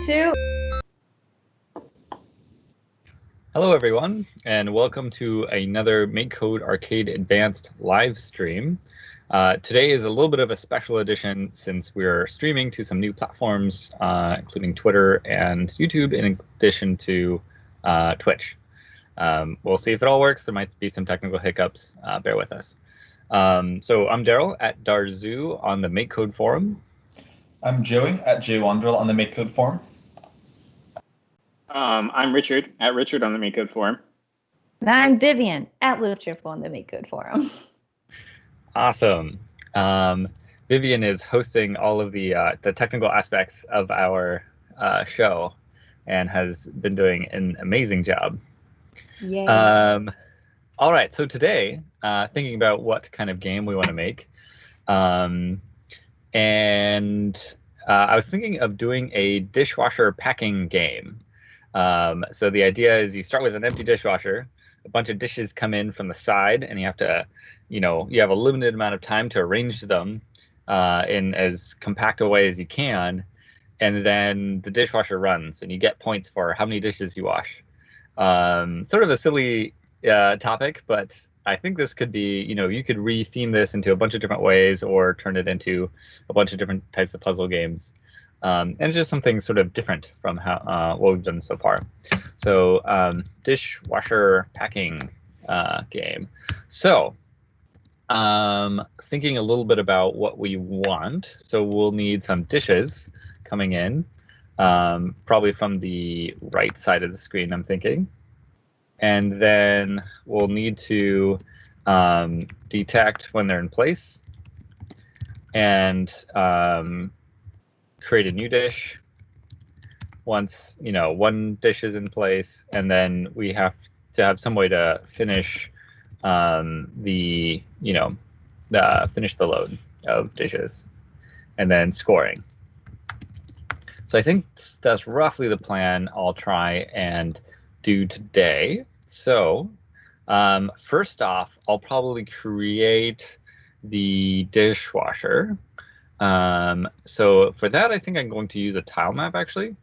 2. Hello, everyone, and welcome to another MakeCode Arcade Advanced live stream. Today is a little bit of a special edition since we're streaming to some new platforms, including Twitter and YouTube, in addition to Twitch. We'll see if it all works. There might be some technical hiccups. Bear with us. So I'm Daryl at Darzoo on the MakeCode forum. I'm Joey at JWandrel on the MakeCode forum. I'm Richard at Richard on the MakeCode forum. And I'm Vivian at LiveTriple on the MakeCode forum. Awesome. Vivian is hosting all of the technical aspects of our show and has been doing an amazing job. Yay. All right, so today, thinking about what kind of game we want to make, and I was thinking of doing a dishwasher packing game. So the idea is you start with an empty dishwasher, a bunch of dishes come in from the side, and you have to, you have a limited amount of time to arrange them in as compact a way as you can, and then the dishwasher runs, and you get points for how many dishes you wash. Sort of a silly topic, but I think this could be, you could re-theme this into a bunch of different ways or turn it into a bunch of different types of puzzle games. And it's just something sort of different from how what we've done so far. So dishwasher packing game. So thinking a little bit about what we want. So we'll need some dishes coming in, probably from the right side of the screen, I'm thinking. And then we'll need to detect when they're in place and create a new dish once one dish is in place, and then we have to have some way to finish finish the load of dishes and then scoring. So I think that's roughly the plan I'll try and do today. So first off, I'll probably create the dishwasher. So for that, I think I'm going to use a tile map, actually.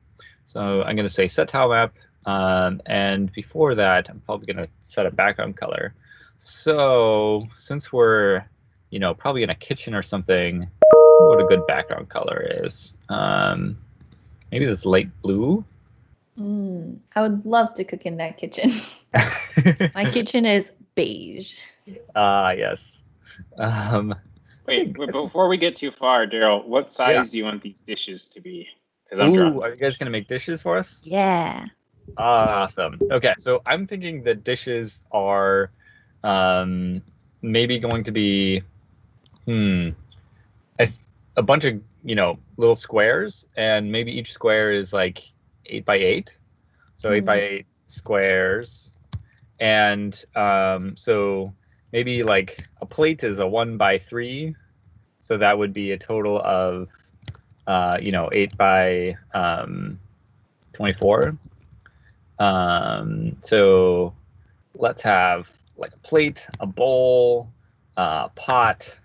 So I'm going to say set tile map, and before that, I'm probably going to set a background color. So since we're, probably in a kitchen or something, what a good background color is. Maybe this light blue. I would love to cook in that kitchen. My kitchen is beige. Yes. Wait, before we get too far, Daryl, what size do you want these dishes to be? Are you guys going to make dishes for us? Yeah. Awesome. Okay, so I'm thinking the dishes are maybe going to be a bunch of, little squares, and maybe each square is like 8 by 8. So 8 by 8 squares. And so maybe like a plate is a 1 by 3. So that would be a total of 8 by 24. So let's have like a plate, a bowl, pot.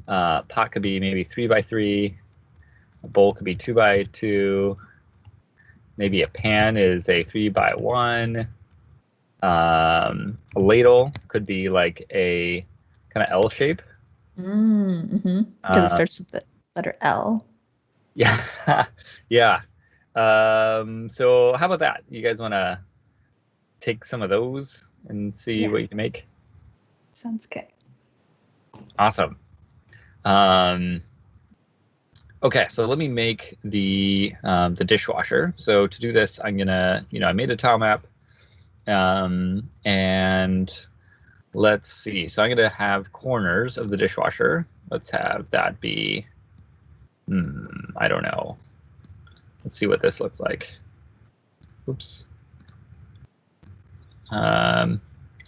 Pot could be maybe 3 by 3. A bowl could be 2 by 2. Maybe a pan is a 3 by 1. A ladle could be like a kind of L shape. Because it starts with the letter L. Yeah. Yeah. So how about that? You guys want to take some of those and see what you can make? Sounds good. Awesome. Okay, so let me make the dishwasher. So to do this, I'm gonna, I made a tile map, and let's see. So I'm gonna have corners of the dishwasher. Let's have that be, I don't know. Let's see what this looks like. Oops. I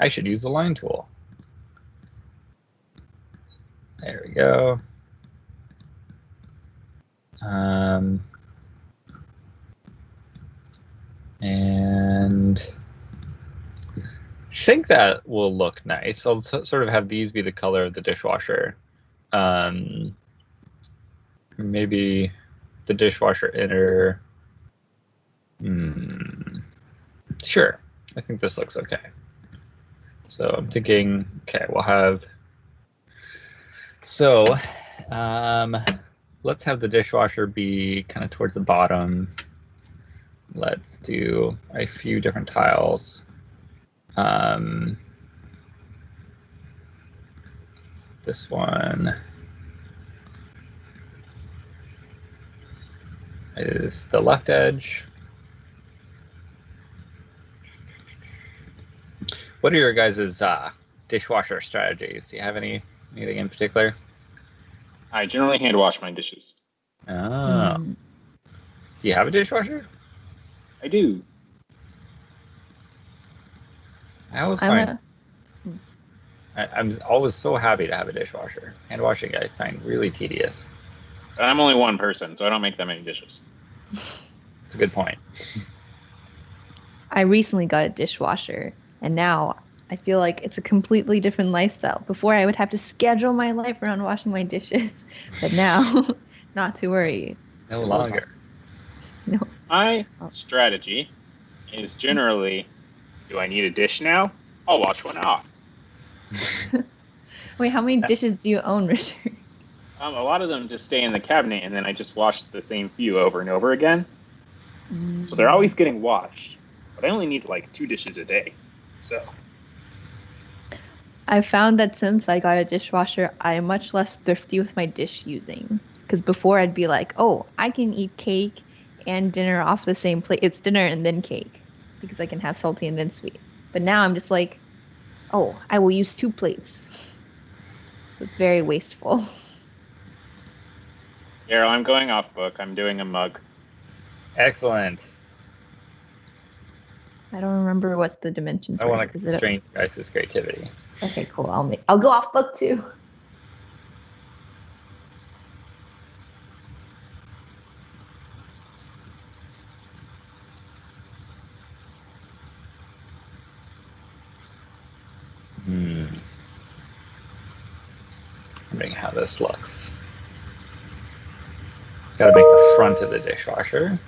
should use the line tool. There we go. And I think that will look nice. I'll sort of have these be the color of the dishwasher. Maybe the dishwasher inner Sure. I think this looks okay. So I'm thinking, okay, we'll have. So let's have the dishwasher be kind of towards the bottom. Let's do a few different tiles. This one is the left edge. What are your guys' dishwasher strategies? Do you have anything in particular? I generally hand wash my dishes. Oh. Do you have a dishwasher? I do. I always find I'm always so happy to have a dishwasher. Hand washing I find really tedious. But I'm only one person, so I don't make that many dishes. It's a good point. I recently got a dishwasher, and now I feel like it's a completely different lifestyle. Before, I would have to schedule my life around washing my dishes, but now, not to worry. No longer. No. My strategy is generally, do I need a dish now? I'll wash one off. Wait, how many dishes do you own, Richard? A lot of them just stay in the cabinet, and then I just wash the same few over and over again. So they're always getting washed. But I only need like 2 dishes a day. So I found that since I got a dishwasher, I am much less thrifty with my dish using. Because before I'd be like, oh, I can eat cake and dinner off the same plate. It's dinner and then cake. Because I can have salty and then sweet. But now I'm just like, oh, I will use 2 plates. So it's very wasteful. Daryl, I'm going off book. I'm doing a mug. Excellent. I don't remember what the dimensions I were. want to constrain your guys' creativity. Okay, cool. I'll go off book too. Wondering how this looks. Gotta make the front of the dishwasher.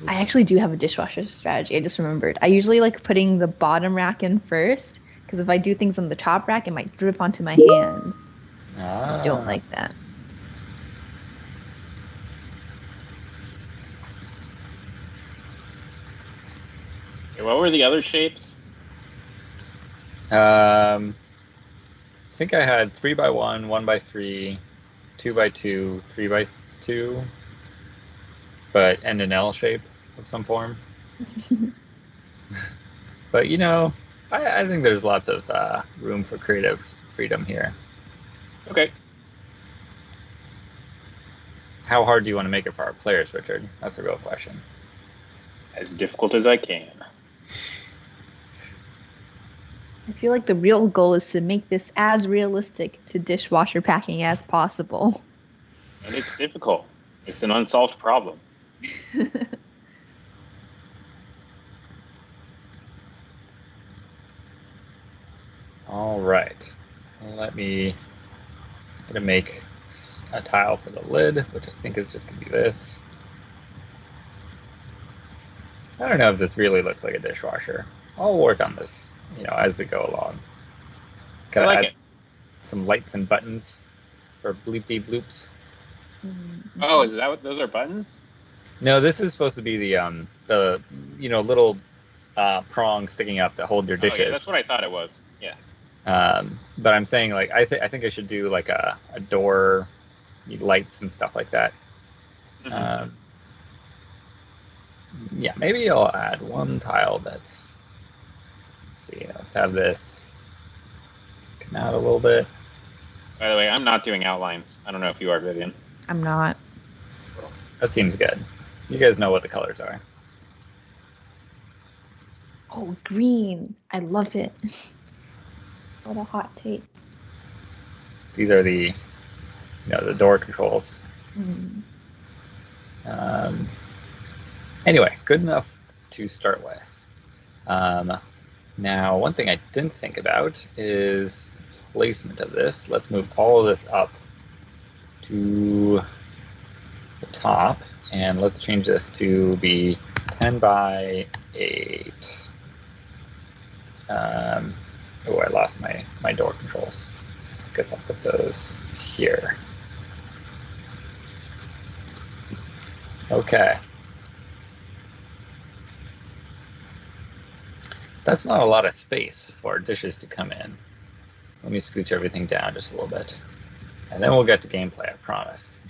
I actually do have a dishwasher strategy. I just remembered. I usually like putting the bottom rack in first, because if I do things on the top rack, it might drip onto my hand. I don't like that. Okay, what were the other shapes? I think I had 3x1, 1x3, 2x2, 3x2, but and an L shape of some form. But you know, I think there's lots of room for creative freedom here. Okay. How hard do you want to make it for our players, Richard? That's the real question. As difficult as I can. I feel like the real goal is to make this as realistic to dishwasher packing as possible. And it's difficult. It's an unsolved problem. All right. Let me make a tile for the lid, which I think is just going to be this. I don't know if this really looks like a dishwasher. I'll work on this, you know, as we go along. Gotta like add it. some lights and buttons for bleepy bloops. Oh, is that what those are buttons? No, this is supposed to be the you know, little prong sticking up to hold your dishes. Oh, yeah, that's what I thought it was. Yeah. But I'm saying, like, I think I should do like a door, lights and stuff like that. Mm-hmm. Yeah, maybe I'll add one tile that's. Let's see. Let's have this come out a little bit. By the way, I'm not doing outlines. I don't know if you are, Vivian. I'm not. That seems good. You guys know what the colors are. Oh, green. I love it. What a hot take. These are the, you know, the door controls. Anyway, good enough to start with. Now, one thing I didn't think about is placement of this. Let's move all of this up to the top, and let's change this to be 10 by 8. Oh, I lost my door controls. I guess I'll put those here. Okay. That's not a lot of space for dishes to come in. Let me scooch everything down just a little bit. And then we'll get to gameplay, I promise.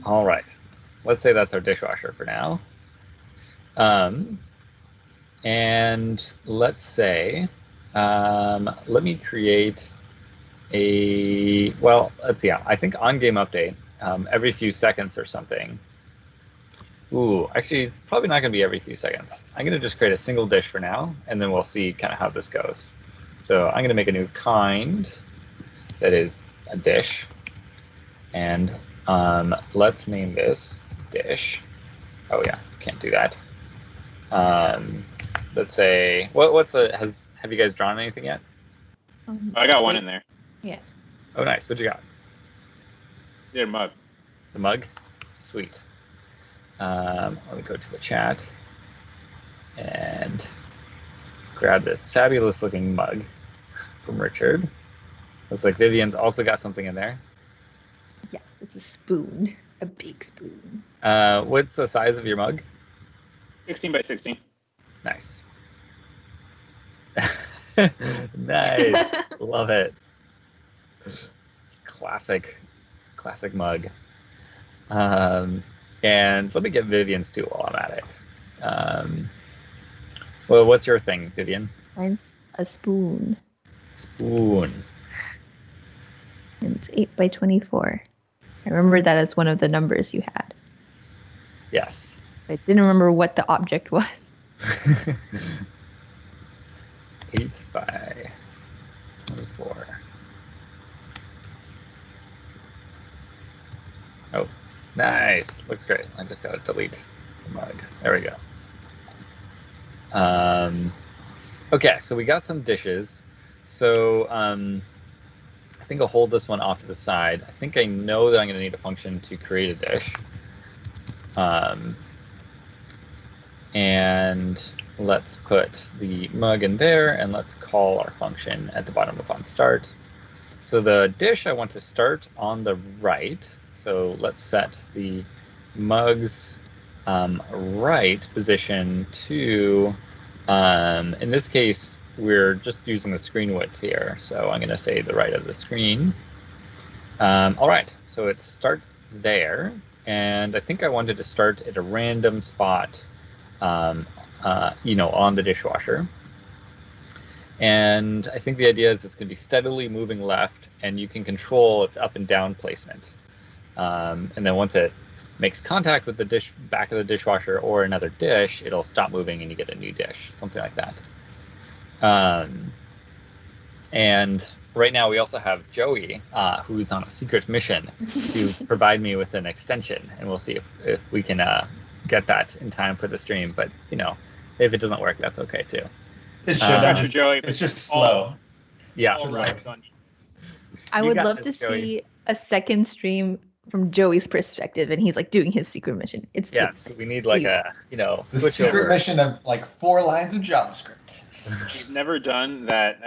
All right. Let's say that's our dishwasher for now. And let's say, let me create a, well, let's see. I think on game update, every few seconds or something. Ooh, actually, probably not going to be every few seconds. I'm going to just create a single dish for now, and then we'll see kind of how this goes. So I'm going to make a new kind that is a dish, and let's name this dish. Oh yeah, can't do that. Let's say, have you guys drawn anything yet? I got one in there. Yeah. Oh, nice. What'd you got? Your mug. The mug? Sweet. Let me go to the chat and grab this fabulous looking mug from Richard. Looks like Vivian's also got something in there. Yes, it's a spoon, a big spoon. What's the size of your mug? 16 by 16. Nice. Nice. Love it. It's classic mug. And let me get Vivian's too while I'm at it. Well, what's your thing, Vivian? Mine's a spoon. Spoon. And it's 8 by 24. I remember that as one of the numbers you had. Yes. I didn't remember what the object was. 8 by 24. Oh, nice. Looks great. I just got to delete the mug. There we go. Okay, so we got some dishes. So I think I'll hold this one off to the side. I think I know that I'm going to need a function to create a dish. And let's put the mug in there, and let's call our function at the bottom of onStart. So the dish I want to start on the right. So let's set the mug's right position to, in this case, we're just using the screen width here. So I'm going to say the right of the screen. All right, so it starts there. And I think I wanted to start at a random spot, on the dishwasher. And I think the idea is it's going to be steadily moving left, and you can control its up and down placement. And then once it makes contact with the back of the dishwasher or another dish, it'll stop moving and you get a new dish, something like that. And right now we also have Joey, who's on a secret mission to provide me with an extension, and we'll see if we can get that in time for the stream. But if it doesn't work, that's okay too. It should. Joey, It's just slow. Yeah. I would love to see a second stream from Joey's perspective, and he's like doing his secret mission. So we need like a The switch secret over. mission of like 4 lines of JavaScript. We've never done that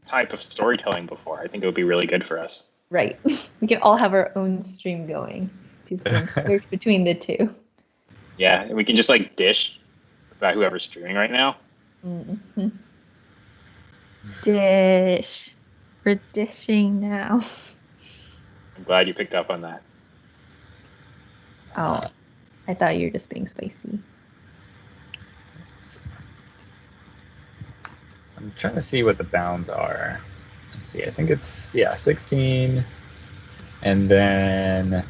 type of storytelling before. I think it would be really good for us. Right. We can all have our own stream going. People can search between the two. Yeah, and we can just like dish about whoever's streaming right now. Mm-hmm. Dish. We're dishing now. I'm glad you picked up on that. Oh, I thought you were just being spicy. I'm trying to see what the bounds are. Let's see. I think it's 16, and then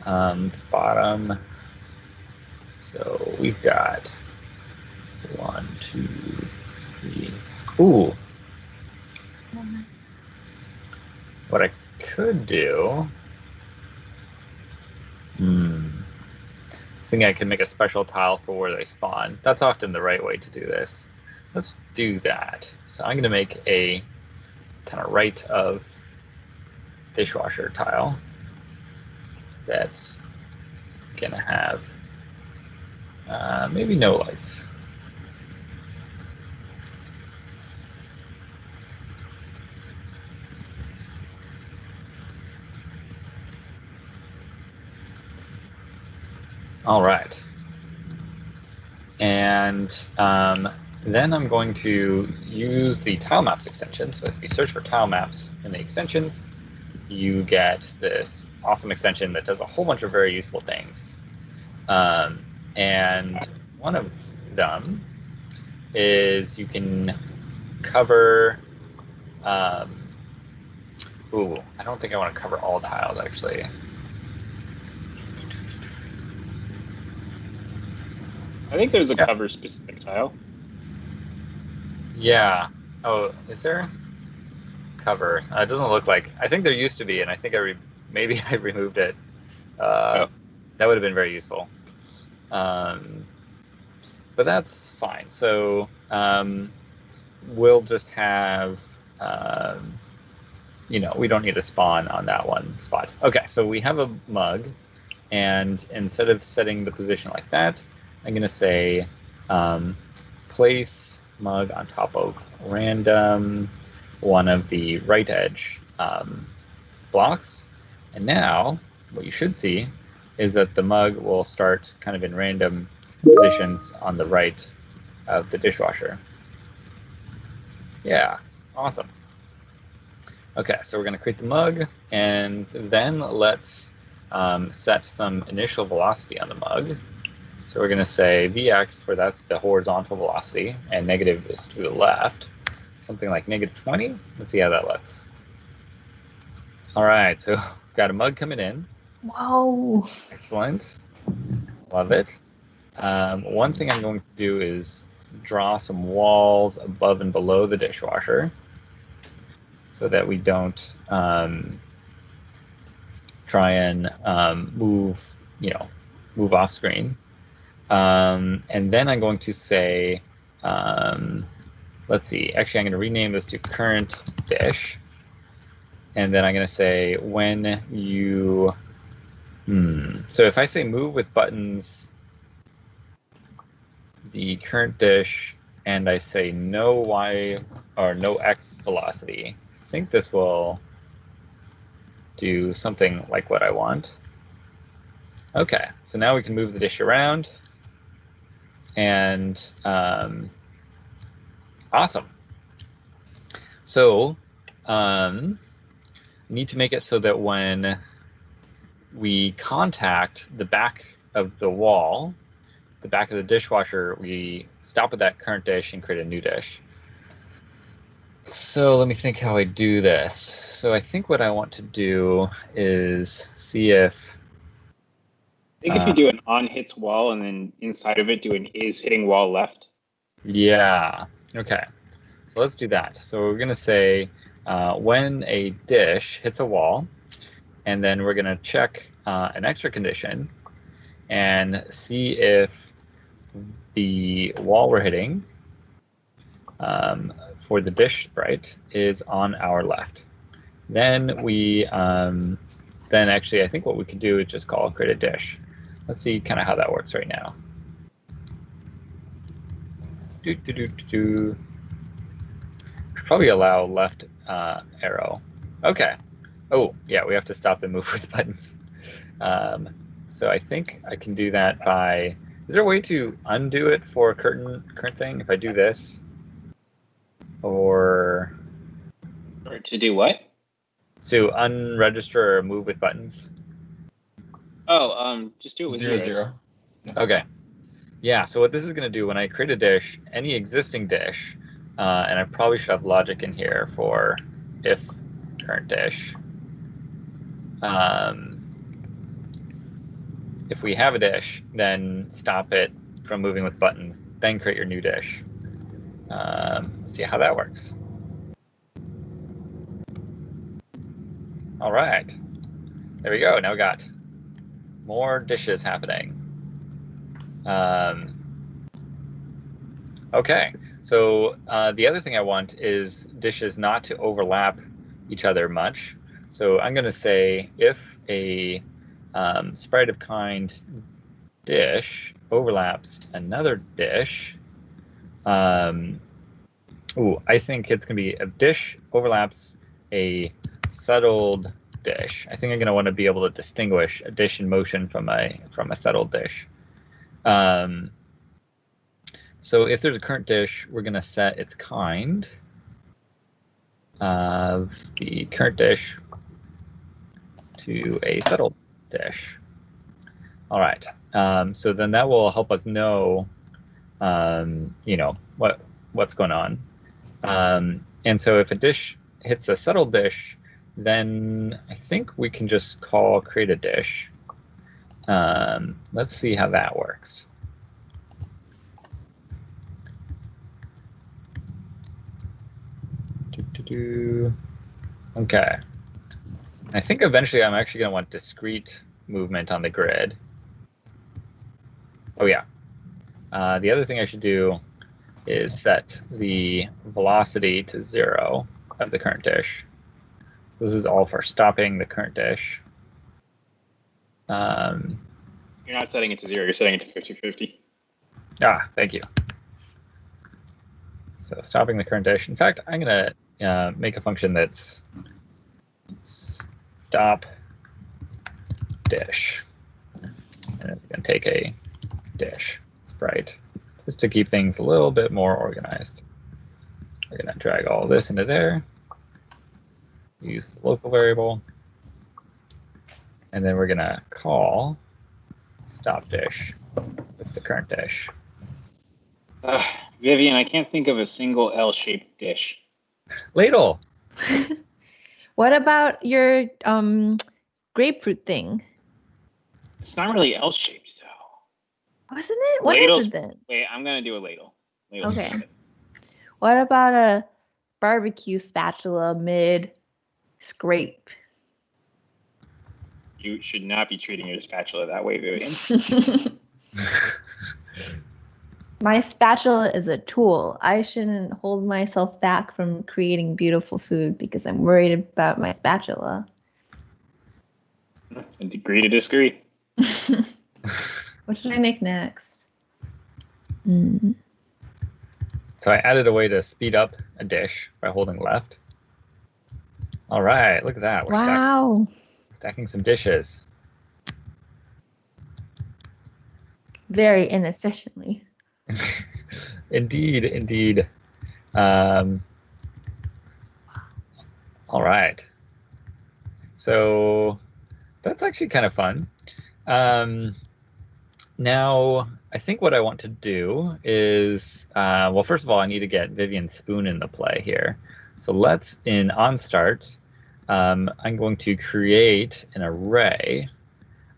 the bottom. So we've got 1, 2, 3. Ooh. What I could do. I was thinking I could make a special tile for where they spawn. That's often the right way to do this. let's do that. So I'm going to make a kind of right of dishwasher tile that's going to have maybe no lights. All right. And then I'm going to use the tile maps extension. So if you search for tile maps in the extensions, you get this awesome extension that does a whole bunch of very useful things. And one of them is you can cover, ooh, I don't think I want to cover all tiles actually. I think there's a cover specific tile. Yeah. Oh, is there? Cover. It doesn't look like. I think there used to be, and I think maybe I removed it. That would have been very useful. But that's fine. So we'll just have, we don't need a spawn on that one spot. Okay, so we have a mug, and instead of setting the position like that, I'm going to say place mug on top of random one of the right edge blocks. And now what you should see is that the mug will start kind of in random positions on the right of the dishwasher. Yeah, awesome. Okay, so we're going to create the mug, and then let's set some initial velocity on the mug. So we're going to say Vx for that's the horizontal velocity, and negative is to the left, something like -20. Let's see how that looks. All right, so we've got a mug coming in. Whoa. Excellent. Love it. One thing I'm going to do is draw some walls above and below the dishwasher so that we don't try and move off screen. And then I'm going to say, let's see, actually I'm going to rename this to current dish. And then I'm going to say when you, so if I say move with buttons, the current dish, and I say no Y or no X velocity, I think this will do something like what I want. Okay, so now we can move the dish around. And awesome. So need to make it so that when we contact the back of the wall, the back of the dishwasher, we stop at that current dish and create a new dish. So let me think how I do this. So I think what I want to do is see if I think if you do an on hits wall and then inside of it do an is hitting wall left. Yeah. Okay. So let's do that. So we're going to say when a dish hits a wall, and then we're going to check an extra condition and see if the wall we're hitting for the dish sprite is on our left. Then we then actually I think what we could do is just call create a dish. Let's see kind of how that works right now. Should probably allow left arrow. Okay. Oh yeah, we have to stop the move with buttons. So I think I can do that by. Is there a way to undo it for current thing if I do this? Or to do what? To unregister or move with buttons. Oh, just do it with 0. Okay. Yeah, so what this is going to do when I create a dish, any existing dish, and I probably should have logic in here for if current dish. If we have a dish, then stop it from moving with buttons, then create your new dish. Let's see how that works. All right, there we go. Now we got more dishes happening. Okay, So the other thing I want is dishes not to overlap each other much. So I'm going to say if a sprite of kind dish overlaps another dish, I think it's going to be a dish overlaps a settled dish. I think I'm going to want to be able to distinguish a dish in motion from a settled dish. So if there's a current dish, we're going to set its kind of the current dish to a settled dish. All right. So then that will help us know, what's going on. And so if a dish hits a settled dish, then I think we can just call create a dish. Let's see how that works. Okay. I think eventually I'm actually going to want discrete movement on the grid. Oh yeah. The other thing I should do is set the velocity to 0 of the current dish. So this is all for stopping the current dish. You're not setting it to 0, you're setting it to 50/50. Thank you. So stopping the current dish. In fact, I'm going to make a function that's stop dish. And it's going to take a dish sprite just to keep things a little bit more organized. We're going to drag all this into there, use the local variable, and then we're going to call stop dish with the current dish. Vivian, I can't think of a single L-shaped dish. Ladle. What about your grapefruit thing? It's not really L-shaped, though. Wasn't it? What Ladle's- is it then? Wait, I'm going to do a ladle. Ladle's Okay. good. What about a barbecue spatula mid scrape? You should not be treating your spatula that way, Vivian. My spatula is a tool. I shouldn't hold myself back from creating beautiful food because I'm worried about my spatula. Agree to disagree. What should I make next? So I added a way to speed up a dish by holding left. All right, look at that. We're Wow. stacking some dishes. Very inefficiently. Indeed. All right. So that's actually kind of fun. Now, I think what I want to do is, well, first of all, I need to get Vivian's spoon into play here. So let's, in onStart, I'm going to create an array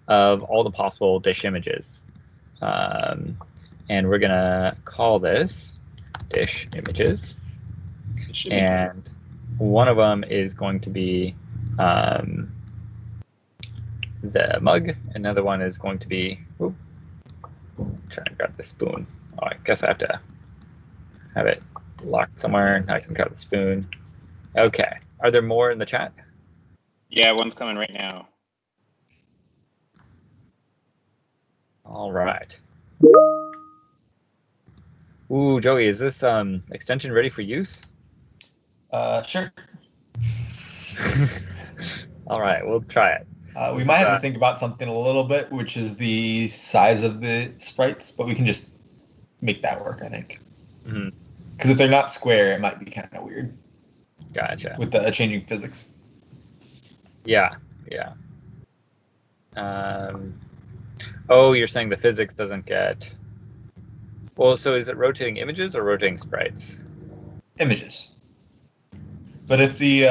of all the possible dish images. And we're going to call this dish images. And one of them is going to be the mug. Another one is going to be, trying to grab the spoon. Oh, I guess I have to have it locked somewhere. I can grab the spoon. Okay. Are there more in the chat? Yeah, one's coming right now. All right. Ooh, Joey, is this extension ready for use? Sure. All right, we'll try it. We might have to think about something a little bit, which is the size of the sprites, but we can just make that work, I think. Because if they're not square, it might be kind of weird. Gotcha. With the changing physics. Yeah. Oh, you're saying the physics doesn't get... Well, so is it rotating images or rotating sprites? Images. But if the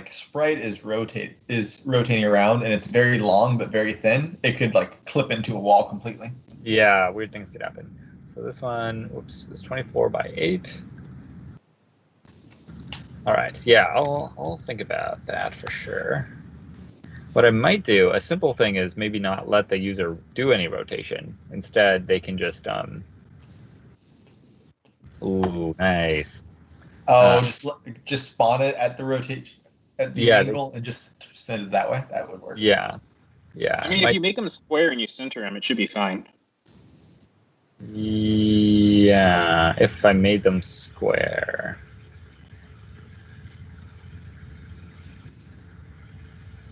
sprite is rotating around and it's very long but very thin, it could like clip into a wall completely. Yeah, weird things could happen. So this one, is 24 by 8. All right, yeah, I'll think about that for sure. What I might do, a simple thing is maybe not let the user do any rotation. Instead, they can just Ooh, nice. Oh, just spawn it at the rotation, at the Yeah, angle, and just send it that way. That would work. Yeah. Yeah. I mean, if you make them square and you center them, it should be fine. Yeah, if I made them square.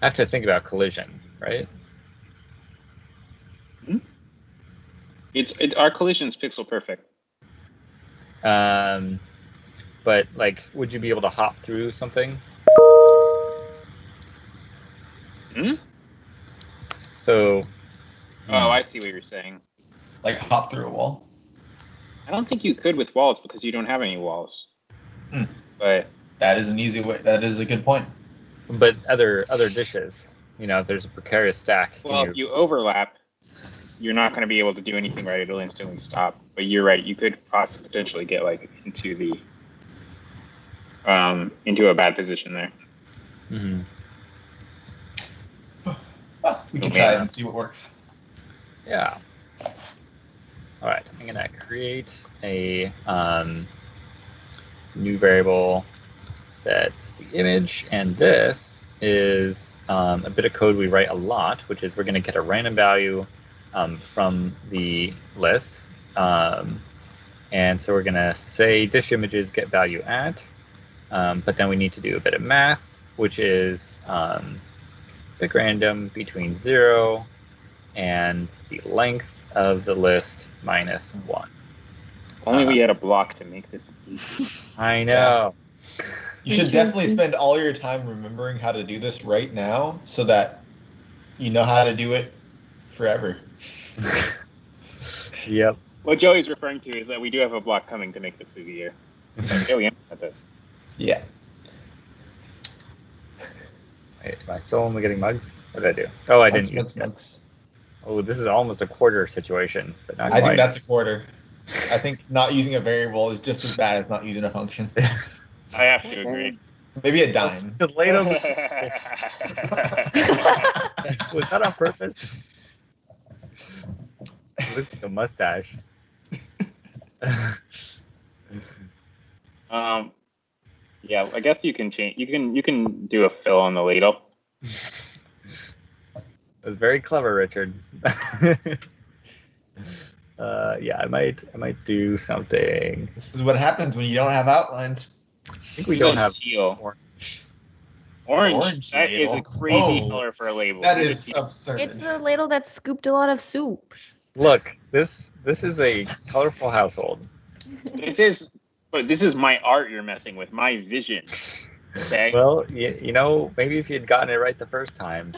I have to think about collision, right? Our collision's pixel perfect. But like, would you be able to hop through something? So. Oh, I see what you're saying. Like hop through a wall. I don't think you could with walls because you don't have any walls. But that is an easy way. That is a good point. But other dishes, if there's a precarious stack. Well, if you overlap, you're not going to be able to do anything right. It'll instantly stop. But you're right. You could potentially get like into a bad position there. Mm-hmm. Well, we can try it and see what works. Yeah. All right. I'm gonna create a new variable that's the image, and this is a bit of code we write a lot, which is we're going to get a random value from the list, and so we're going to say dish images get value at, but then we need to do a bit of math, which is pick random between 0 and the length of the list minus 1. Only we had a block to make this easy. I know. Yeah. You should definitely spend all your time remembering how to do this right now so that you know how to do it forever. Yep. What Joey's referring to is that we do have a block coming to make this easier. Yeah, we implement it. Yeah. Wait, am I still only getting mugs? What did I do? Oh, I didn't use mugs. Oh, this is almost a quarter situation, but not I quite. think that's a quarter. I think not using a variable is just as bad as not using a function. I have to agree. Maybe a dime. Was that on purpose? It looks like a mustache. Yeah, I guess you can change. You can do a fill on the ladle. It was very clever, Richard. Yeah, I might do something. This is what happens when you don't have outlines. I think we don't have teal. Orange That is a crazy color for a label. That is absurd. It's a ladle that scooped a lot of soup. Look, this is a colorful household. This is my art you're messing with, my vision. Okay? Well, maybe if you'd gotten it right the first time.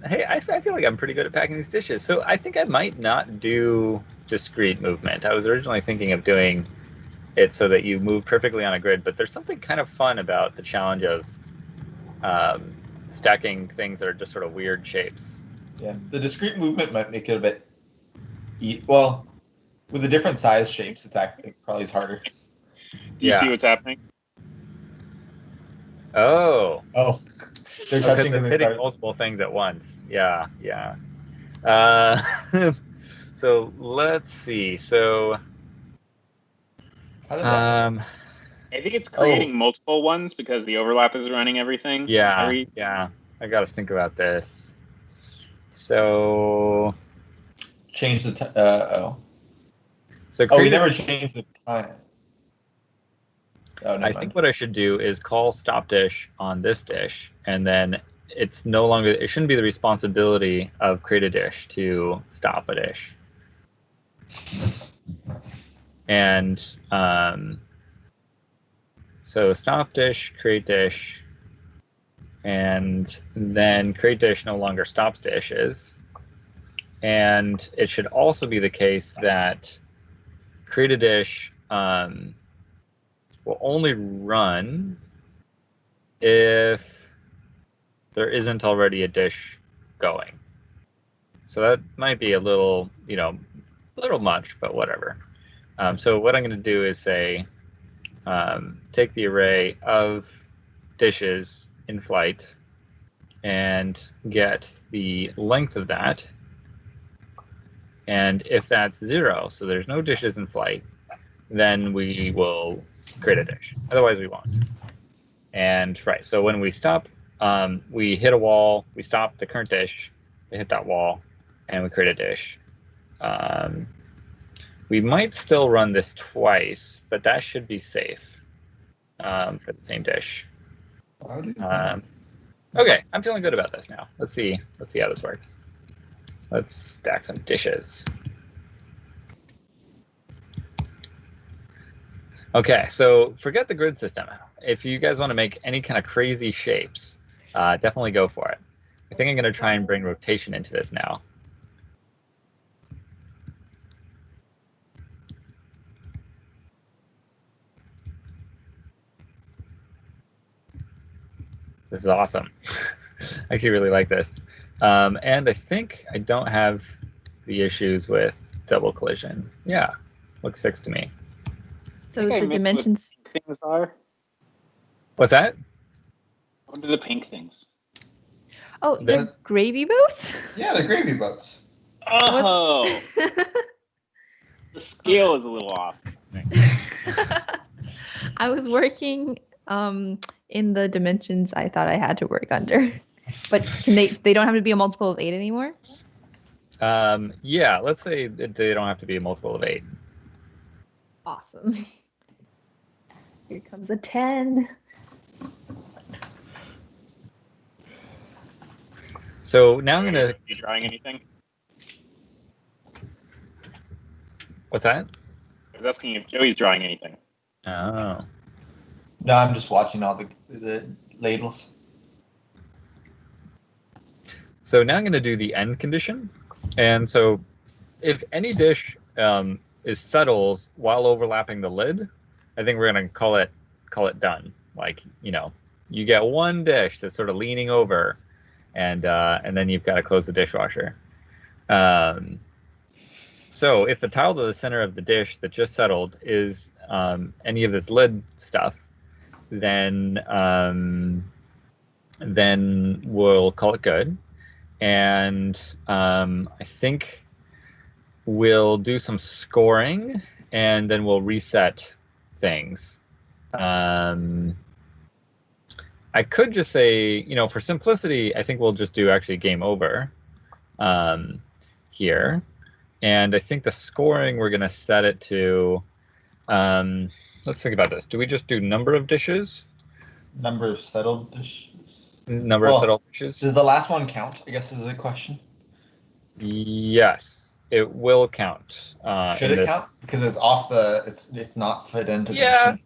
Hey, I feel like I'm pretty good at packing these dishes, so I think I might not do discrete movement. I was originally thinking of doing it so that you move perfectly on a grid, but there's something kind of fun about the challenge of stacking things that are just sort of weird shapes. Yeah, the discrete movement might make it a bit. Well, with the different size shapes, it's actually probably harder. Do you see what's happening? Oh. Oh. They're touching because hitting multiple things at once. Yeah. So let's see. So how did that I think it's creating multiple ones because the overlap is running everything. Yeah. I got to think about this. So change the So we never changed the time. I think what I should do is call stop dish on this dish, and then it shouldn't be the responsibility of create a dish to stop a dish. And so stop dish, create dish, and then create dish no longer stops dishes. And it should also be the case that create a dish will only run if there isn't already a dish going. So that might be a little much, but whatever. So what I'm going to do is say, take the array of dishes in flight and and get the length of that. And if that's 0, so there's no dishes in flight, then we will create a dish. Otherwise, we won't. And right, so when we stop, we hit a wall, we stop the current dish, we hit that wall, and we create a dish. We might still run this twice, but that should be safe for the same dish. Okay, I'm feeling good about this now. Let's see how this works. Let's stack some dishes. Okay, so forget the grid system. If you guys want to make any kind of crazy shapes, definitely go for it. I think I'm going to try and bring rotation into this now. This is awesome. I actually really like this. And I think I don't have the issues with double collision. Yeah, looks fixed to me. So is the dimensions things are? What's that? What are the pink things? Oh, the gravy boats? Yeah, the gravy boats. Oh, the scale is a little off. I was working in the dimensions I thought I had to work under. But can they don't have to be a multiple of 8 anymore? Yeah, let's say that they don't have to be a multiple of 8. Awesome. Here comes a 10. So now I'm gonna. Are you drawing anything? What's that? I was asking if Joey's drawing anything. Oh. No, I'm just watching all the labels. So now I'm going to do the end condition. And so if any dish is settles while overlapping the lid, I think we're going to call it done. Like, you know, you get one dish that's sort of leaning over, and then you've got to close the dishwasher. So if the tile to the center of the dish that just settled is any of this lid stuff, then we'll call it good. And I think we'll do some scoring, and then we'll reset things. I could just say, you know, for simplicity, I think we'll just do actually game over here. And I think the scoring, we're going to set it to, let's think about this. Do we just do number of dishes? Number of settled dishes. Number of settled dishes. Does the last one count, I guess, is the question? Yes, it will count. Should it count? Because it's off the, it's not fit into the machine.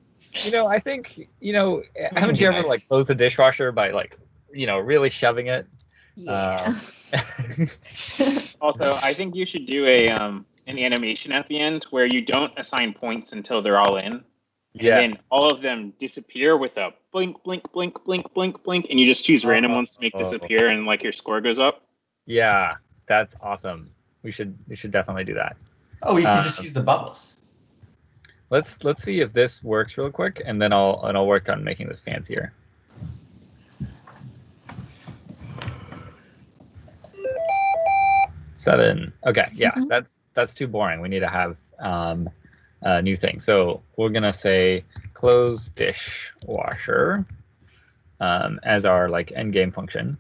You know, I think, you know, haven't you ever like closed the dishwasher by like, you know, really shoving it? Yeah. Also, I think you should do an animation at the end where you don't assign points until they're all in. And then all of them disappear with a blink, blink, blink, blink, blink, blink, and you just choose random ones to make disappear, and like your score goes up. Yeah, that's awesome. We should definitely do that. Oh, you can just use the bubbles. Let's see if this works real quick, and then I'll work on making this fancier. Seven. Okay, yeah, that's too boring. We need to have a new thing. So we're gonna say close dishwasher as our like end game function,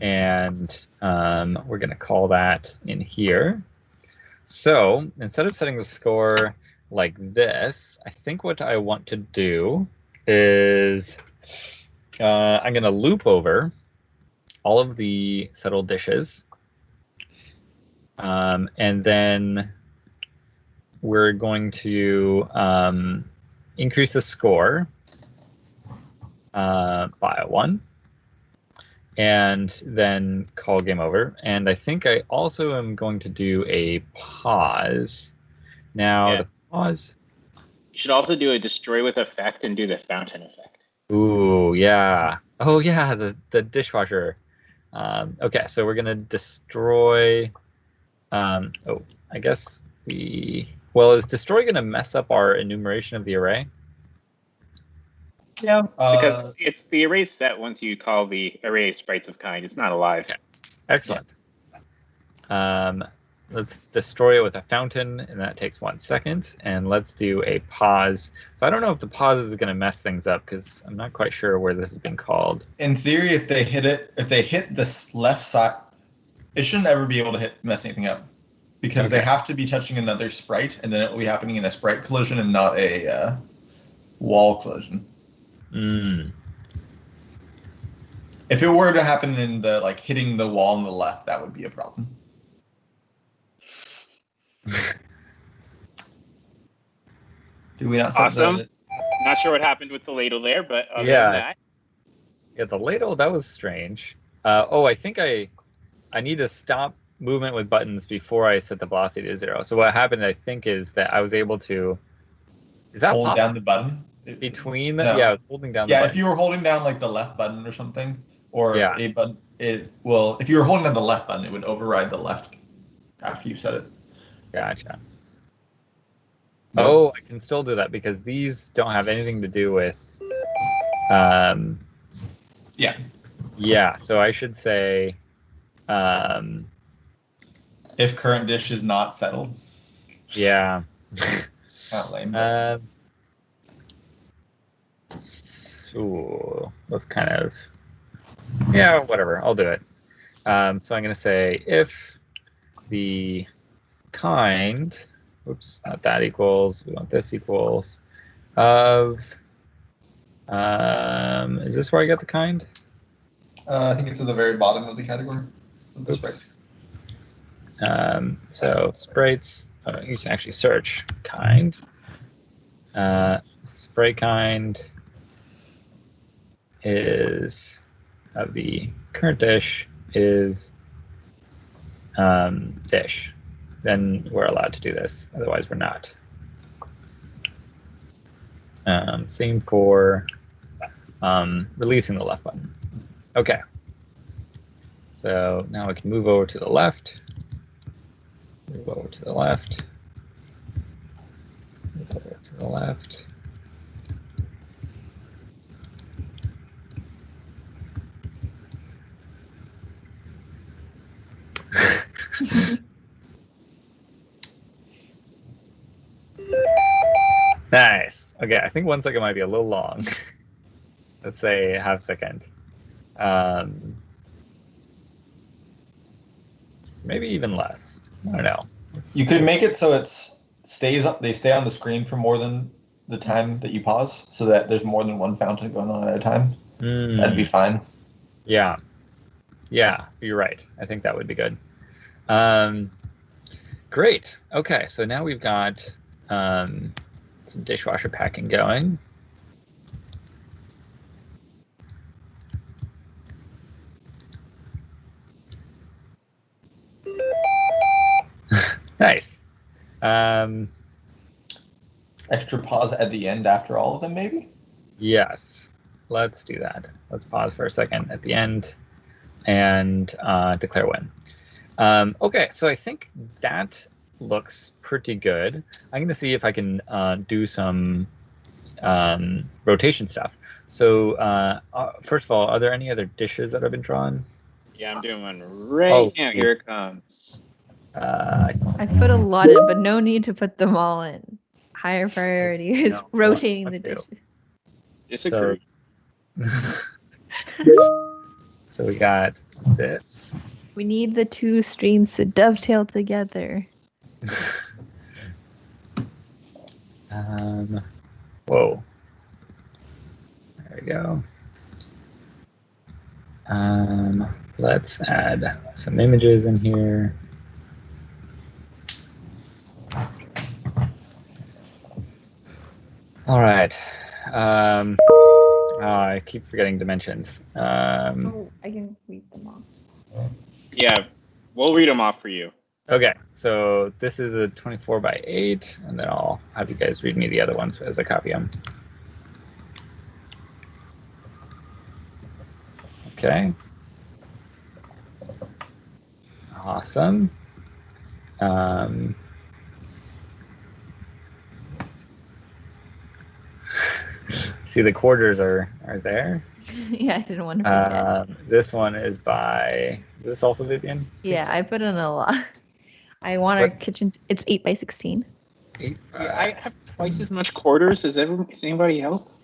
and we're gonna call that in here. So instead of setting the score like this, I think what I want to do is I'm gonna loop over all of the settled dishes, and then we're going to increase the score by 1, and then call game over. And I think I also am going to do a pause. Now, the pause. You should also do a destroy with effect and do the fountain effect. Ooh, yeah. Oh, yeah, the dishwasher. Okay, so we're going to destroy. I guess we. Well, is destroy going to mess up our enumeration of the array? Yeah. Because it's the array set once you call the array sprites of kind. It's not alive. Okay. Excellent. Let's destroy it with a fountain, and that takes 1 second. And let's do a pause. So I don't know if the pause is going to mess things up because I'm not quite sure where this has been called. In theory, if they hit this left side, it shouldn't ever be able to mess anything up, because they have to be touching another sprite, and then it will be happening in a sprite collision and not a wall collision. If it were to happen in the hitting the wall on the left, that would be a problem. Do we not set awesome? Not sure what happened with the ladle there, but other than that. Yeah, the ladle, that was strange. I think I need to stop movement with buttons before I set the velocity to 0. So what happened, I think, is that I was able to... Is that hold down the button? Between the... No. Yeah, holding down the button. Yeah, if you were holding down the left button or something, or a button, if you were holding down the left button, it would override the left after you set it. Gotcha. Oh, I can still do that because these don't have anything to do with... Yeah, so I should say... if current dish is not settled. Yeah. Kind of lame. Ooh, that's kind of... Yeah, whatever. I'll do it. So I'm going to say if the kind... Oops, not that equals. We want this equals of... is this where I get the kind? I think it's at the very bottom of the category. Of the sprites. So sprites, you can actually search kind. Sprite kind is of the current dish is dish. Then we're allowed to do this. Otherwise, we're not. Same for releasing the left button. Okay. So now we can move over to the left. Move over to the left. Move over to the left. Nice. Okay, I think 1 second might be a little long. Let's say a half second. Maybe even less. I don't know. You could make it so they stay on the screen for more than the time that you pause, so that there's more than one fountain going on at a time. That'd be fine. Yeah. Yeah, you're right. I think that would be good. Great. Okay, so now we've got some dishwasher packing going. Nice. Extra pause at the end after all of them, maybe? Yes. Let's do that. Let's pause for a second at the end and declare win. Okay, so I think that looks pretty good. I'm going to see if I can do some rotation stuff. So first of all, are there any other dishes that have been drawn? Yeah, I'm doing one right now. Here it comes. I put a lot in, but no need to put them all in. Higher priority is rotating the dishes. Disagree. So we got this. We need the two streams to dovetail together. Whoa. There we go. Let's add some images in here. All right. I keep forgetting dimensions. I can read them off. Yeah, we'll read them off for you. Okay, so this is a 24 by 8, and then I'll have you guys read me the other ones as I copy them. Okay. Awesome. see the quarters are there. Yeah, I didn't want to forget. This one is by. Is this also Vivian? Yeah, I put in a lot. I want our kitchen. It's 8 by 16. I have twice as much quarters as anybody else.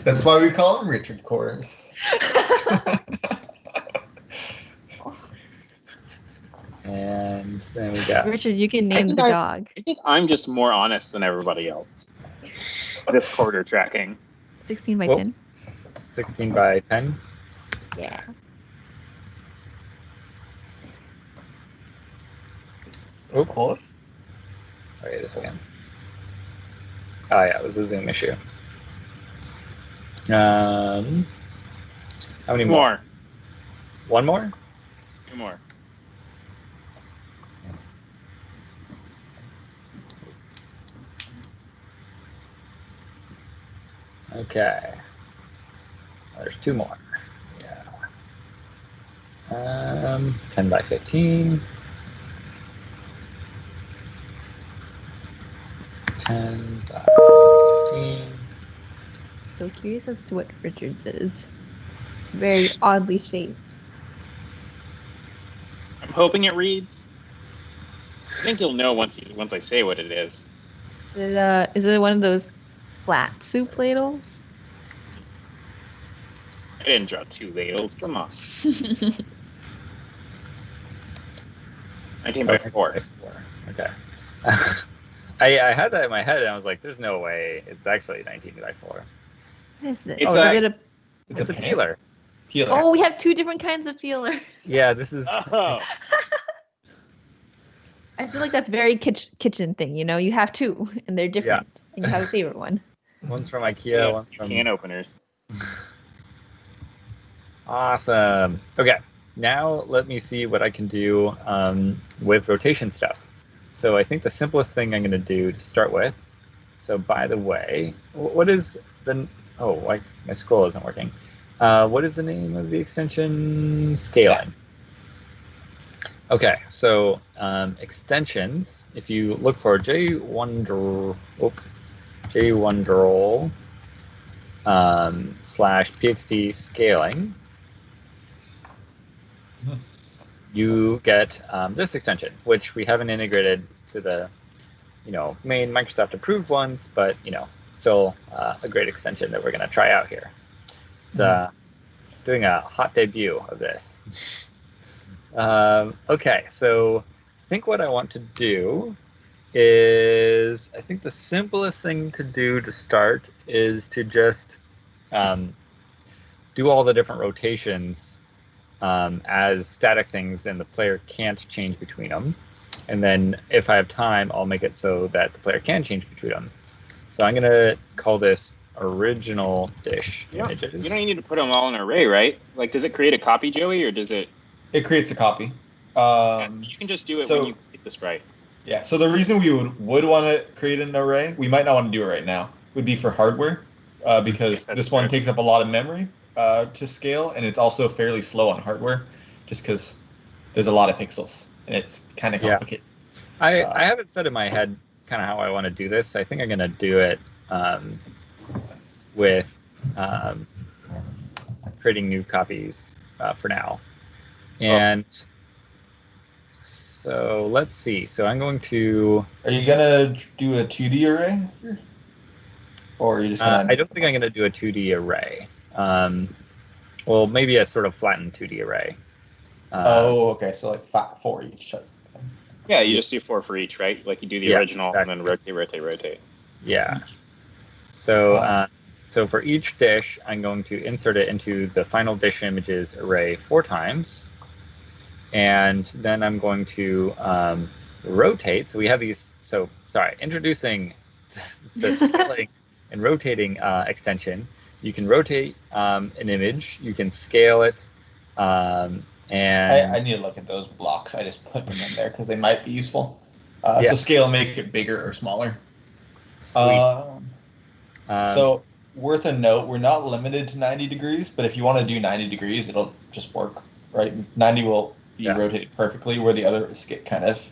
That's why we call them Richard quarters. And then we got Richard. You can name the dog. I think I'm just more honest than everybody else. This quarter tracking. 16 by 10. 16 by 10. Yeah. Oh, cool. Wait a second. Oh yeah, it was a Zoom issue. How many more? One more? 2 more. Okay. There's 2 more. Yeah. 10 by 15. 10 by 15. So curious as to what Richard's is. It's very oddly shaped. I'm hoping it reads. I think you'll know once I say what it is. Is it one of those flat soup ladles? I didn't draw 2 ladles. Come on. 19 by 4. Okay. I had that in my head and I was like, there's no way it's actually 19 by 4. What is this? It's a peeler. Oh, we have 2 different kinds of peelers. Yeah, this is. Oh. I feel like that's very kitchen thing, you know? You have 2 and they're different. Yeah. And you have a favorite one. One's from IKEA, one's from can openers. Awesome. Okay, now let me see what I can do with rotation stuff. So I think the simplest thing I'm going to do to start with. So by the way, what is the? Oh, my scroll isn't working. What is the name of the extension? Scaling. Okay, so extensions. If you look for J1Draw /PXT scaling, you get this extension, which we haven't integrated to the, main Microsoft approved ones, but still a great extension that we're going to try out here. It's doing a hot debut of this. Okay, so I think what I want to do is, I think the simplest thing to do to start is to just do all the different rotations as static things, and the player can't change between them. And then if I have time, I'll make it so that the player can change between them. So I'm going to call this original dish images. You don't need to put them all in an array, right? Like, does it create a copy, Joey, or does it? It creates a copy. You can just do it when you create the sprite. Yeah, so the reason we would want to create an array, we might not want to do it right now, would be for hardware, because this one takes up a lot of memory to scale, and it's also fairly slow on hardware, just because there's a lot of pixels, and it's kind of complicated. Yeah. I have it set in my head kind of how I want to do this. I think I'm going to do it with creating new copies for now. And so let's see. So I'm going to... Are you going to do a 2D array? Or are you just going to... I don't think I'm going to do a 2D array. Well, maybe a sort of flattened 2D array. Okay. So like 4 each. Yeah, you just do 4 for each, right? Like you do the original exactly. And then rotate. Yeah. So so for each dish, I'm going to insert it into the final dish images array 4 times. And then I'm going to rotate. So we have these. So sorry, introducing the scaling and rotating extension. You can rotate an image. You can scale it. And I need to look at those blocks. I just put them in there because they might be useful. So scale and make it bigger or smaller. So worth a note, we're not limited to 90 degrees, but if you want to do 90 degrees, it'll just work, right? 90 will be rotated perfectly, where the others get kind of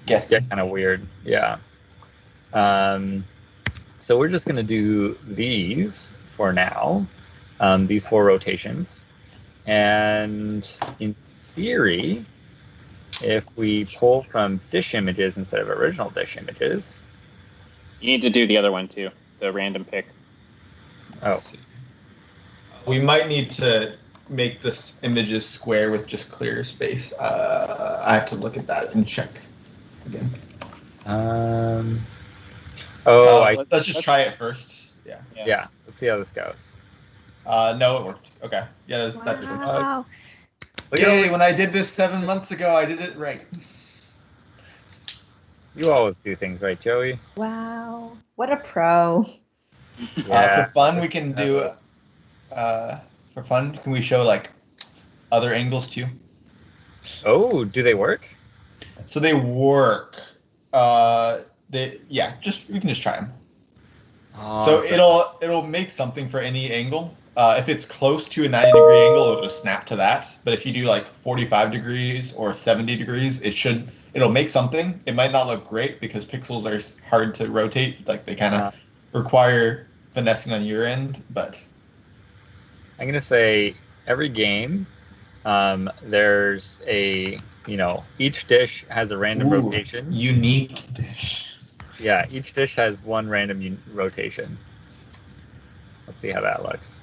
guessy. Get kind of weird, yeah. So we're just going to do these for now, these 4 rotations. And in theory, if we pull from dish images instead of original dish images. You need to do the other one too, the random pick. Oh. We might need to make this images square with just clear space. I have to look at that and check again. Let's just try it first. Yeah. Let's see how this goes. No, it worked. Okay. Yeah, that doesn't work. Wow. Yay, when I did this 7 months ago, I did it right. You always do things right, Joey. Wow. What a pro. Yeah. For fun, we can do. For fun, can we show like other angles too? Oh, do they work? So they work. We can just try them. So it'll make something for any angle. If it's close to a 90-degree angle, it'll just snap to that. But if you do like 45 degrees or 70 degrees, it'll make something. It might not look great because pixels are hard to rotate. Like they kind of require finessing on your end. But I'm gonna say every game, there's a each dish has a random rotation. Unique dish. Yeah, each dish has one random rotation. Let's see how that looks.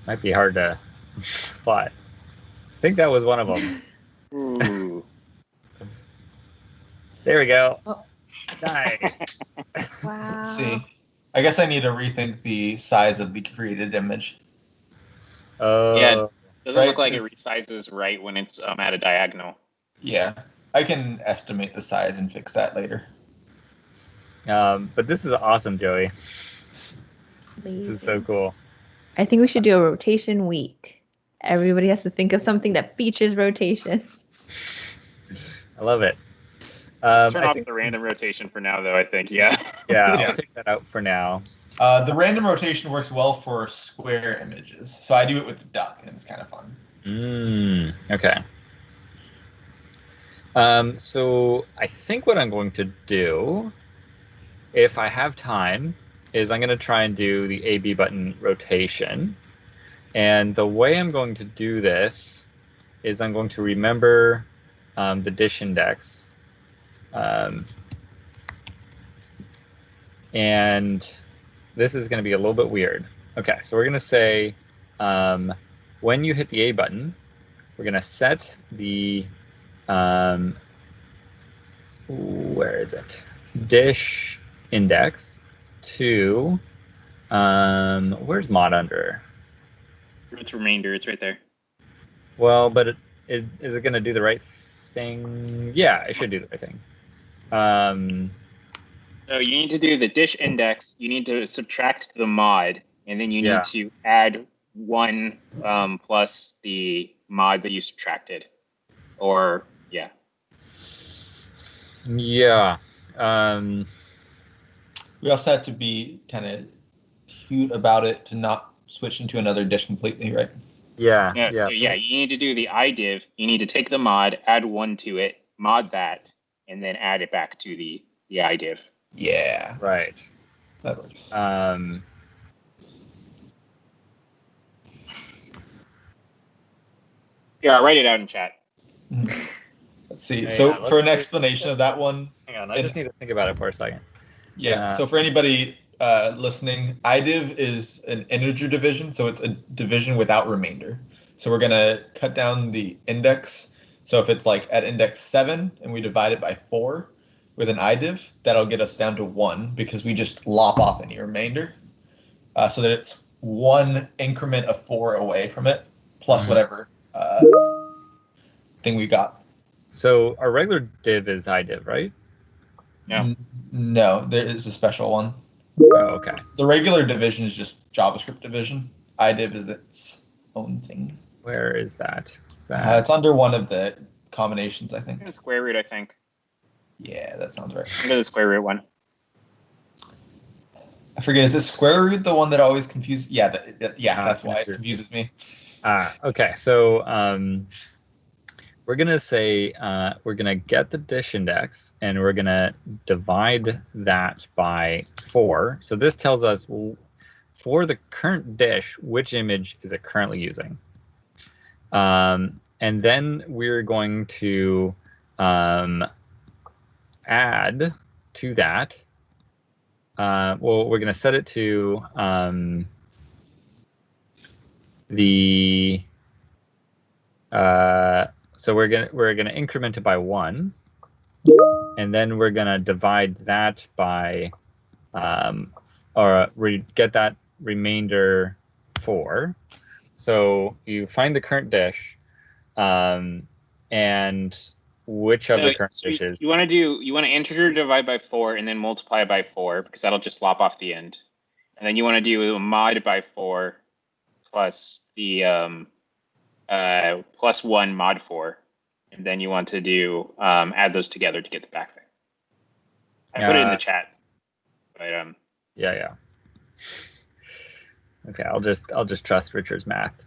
Might be hard to spot. I think that was one of them. Ooh. There we go. Oh. Nice. Wow. Let's see. I guess I need to rethink the size of the created image. Yeah, doesn't look like it resizes right when it's at a diagonal. Yeah, I can estimate the size and fix that later. But this is awesome, Joey. Amazing. This is so cool. I think we should do a rotation week. Everybody has to think of something that features rotation. I love it. Turn off the random rotation for now, though, I think. Yeah. Yeah, I'll take that out for now. The random rotation works well for square images. So I do it with the duck, and it's kind of fun. Okay. So I think what I'm going to do, if I have time, is I'm going to try and do the A/B button rotation. And the way I'm going to do this is I'm going to remember the dish index. And this is going to be a little bit weird. Okay, so we're going to say when you hit the A button, we're going to set the, where is it? Dish index to, where's mod under? It's remainder, it's right there. Well, but is it going to do the right thing? Yeah, it should do the right thing. So you need to do the dish index, you need to subtract the mod, and then you need to add 1 plus the mod that you subtracted. Or, yeah. Yeah. We also had to be kind of cute about it to not switch into another dish completely, right? Yeah. So you need to do the idiv. You need to take the mod, add 1 to it, mod that, and then add it back to the idiv. Yeah. Right. That works. Yeah, write it out in chat. Let's see. Hang So on, for an explanation of that one. Hang on, I just need to think about it for a second. Yeah. So for anybody listening, idiv is an integer division, so it's a division without remainder. So we're gonna cut down the index. So if it's like at index 7 and we divide it by 4 with an idiv, that'll get us down to 1 because we just lop off any remainder, so that it's 1 increment of 4 away from it plus whatever thing we got. So our regular div is idiv, right? No. No, there is a special one. Oh, okay. The regular division is just JavaScript division. idiv is its own thing. Where is that? It's under one of the combinations, I think. Square root, I think. Yeah, that sounds right. Under the square root one. I forget, is it square root the one that always confuses? Yeah, that's why it confuses me. Okay. So we're gonna say we're gonna get the dish index and we're gonna divide that by 4. So this tells us for the current dish which image is it currently using. And then we're going to add to that. Well, we're going to set it to so we're gonna increment it by 1, and then we're gonna divide that by get that remainder 4. So you find the current dish, and which of the current dishes. You want to integer divide by 4 and then multiply by 4 because that'll just lop off the end, and then you want to do a mod by 4 plus the plus 1 mod 4, and then you want to do add those together to get the back thing. I put it in the chat, but yeah. Okay, I'll just trust Richard's math.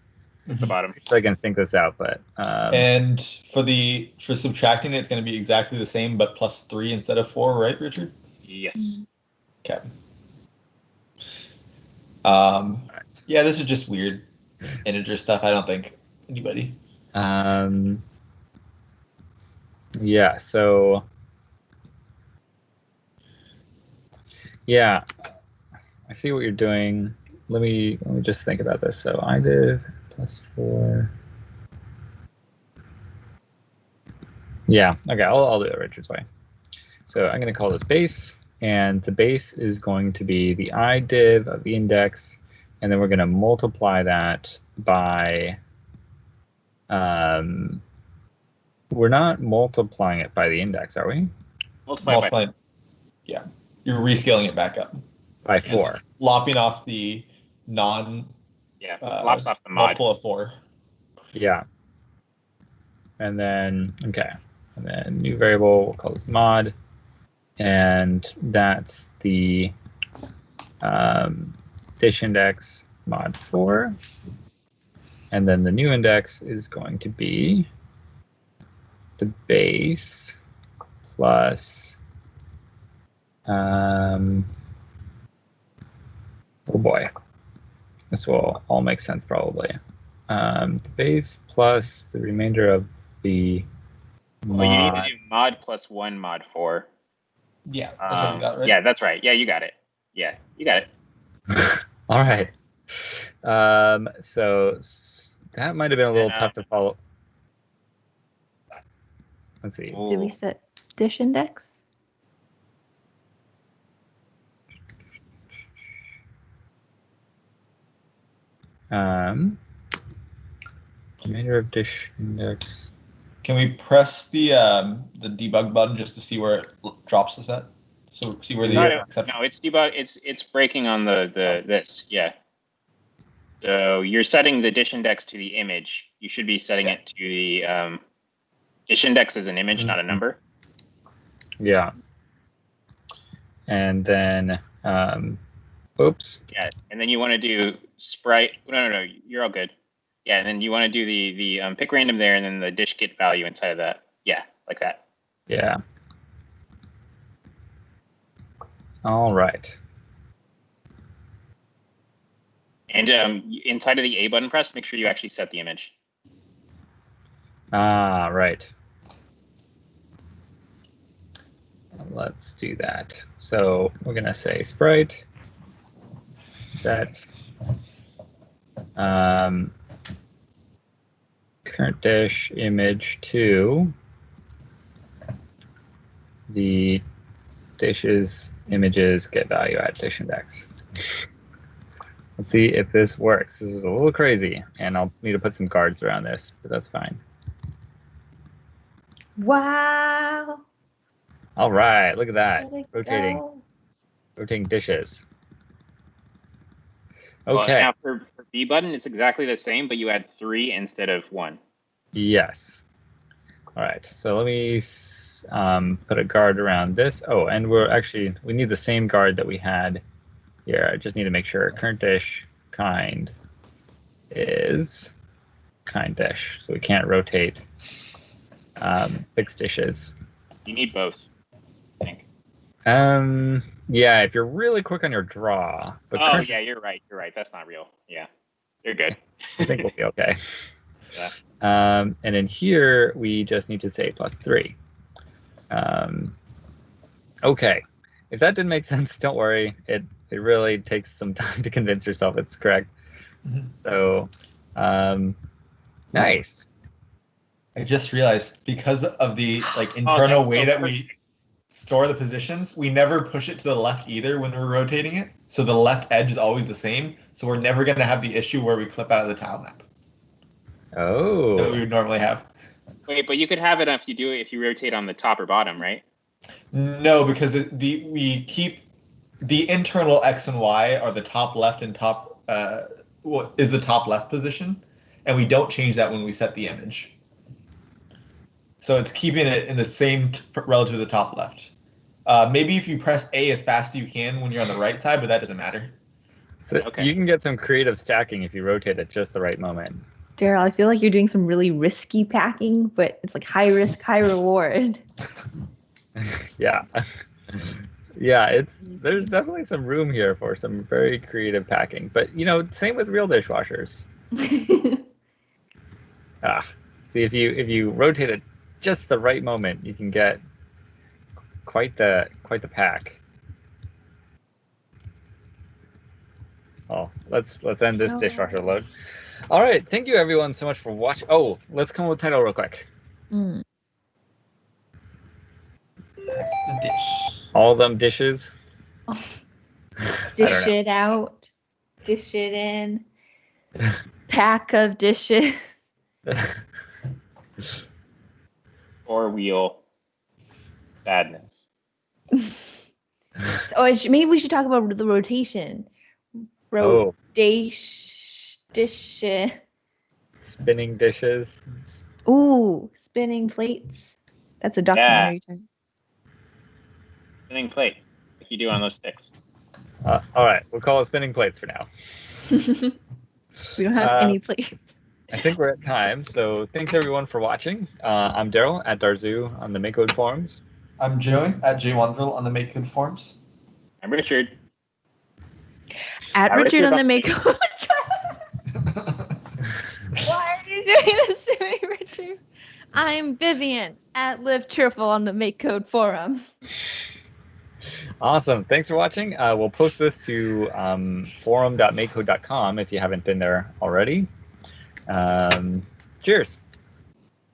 At the bottom, so I can think this out, but and for subtracting it's going to be exactly the same, but plus 3 instead of 4, right, Richard? Yes. Okay. Yeah, this is just weird integer stuff. I don't think anybody. Yeah. So. Yeah, I see what you're doing. Let me just think about this. So idiv plus 4. Yeah. Okay. I'll do it Richard's way. So I'm going to call this base, and the base is going to be the idiv of the index, and then we're going to multiply that by. We're not multiplying it by the index, are we? Multiply. Yeah. You're rescaling it back up by 4, lopping off the lops off the mod. Multiple of 4. Yeah, and then new variable, we'll call this mod, and that's the dish index mod 4, and then the new index is going to be the base plus. Oh boy, this will all make sense probably. The base plus the remainder of the mod. Well, you need to do mod plus 1 mod 4. Yeah, that's what you got, right? Yeah, that's right. Yeah, you got it. Yeah, you got it. All right. So that might have been a little tough to follow. Let's see. Did we set dish index? Remainder of dish index. Can we press the debug button just to see where it drops us at? So see where the exception. No, it's debug. It's breaking on this. Yeah. So you're setting the dish index to the image. You should be setting it to the dish index as an image, not a number. Yeah. And then oops. Yeah, and then you want to do sprite. No, you're all good. Yeah, and then you want to do the pick random there, and then the dish get value inside of that. Yeah, like that. Yeah. All right. And inside of the A button press, make sure you actually set the image. Ah, right. Let's do that. So we're going to say sprite set current dish image to the dishes images get value at dish index. Let's see if this works. This is a little crazy, and I'll need to put some guards around this, but that's fine. Wow. All right, look at that. Rotating dishes. Okay. Well, now for B button, it's exactly the same, but you add 3 instead of 1. Yes. All right, so let me put a guard around this. Oh, and we need the same guard that we had here. I just need to make sure current dish kind is kind dish, so we can't rotate fix dishes. You need both, I think. Yeah, if you're really quick on your draw. But yeah, you're right. You're right. That's not real. Yeah, you're good. I think we'll be okay. Yeah. And in here, we just need to say +3. Okay. If that didn't make sense, don't worry. It really takes some time to convince yourself it's correct. So, nice. I just realized because of the internal way that we store the positions, we never push it to the left either when we're rotating it. So the left edge is always the same. So we're never going to have the issue where we clip out of the tile map. Oh. That we would normally have. Wait, but you could have it if you rotate on the top or bottom, right? No, because we keep the internal X and Y are the top left and top is the top left position, and we don't change that when we set the image. So it's keeping it in the same relative to the top left. Maybe if you press A as fast as you can when you're on the right side, but that doesn't matter. So you can get some creative stacking if you rotate at just the right moment. Daryl, I feel like you're doing some really risky packing, but it's like high risk, high reward. Yeah. Yeah, there's definitely some room here for some very creative packing. But, same with real dishwashers. See, if you rotate it just the right moment, you can get quite the pack. Oh, let's end this dishwasher load. All right, thank you everyone so much for watching. Oh, let's come up with a title real quick. That's the dish. All them dishes. Dish it out. Dish it in. Pack of dishes. Four-wheel sadness. Maybe we should talk about the rotation. Dish. Spinning dishes. Ooh, spinning plates. That's a documentary term. Spinning plates, like you do on those sticks. All right, we'll call it spinning plates for now. We don't have any plates. I think we're at time, so thanks everyone for watching. I'm Daryl at Darzoo on the MakeCode forums. I'm Joey at JWanderl on the MakeCode forums. I'm Richard. At Richard on the MakeCode. Why are you doing this to me, Richard? I'm Vivian at Live Cheerful on the MakeCode forums. Awesome. Thanks for watching. We'll post this to forum.makecode.com if you haven't been there already. Cheers.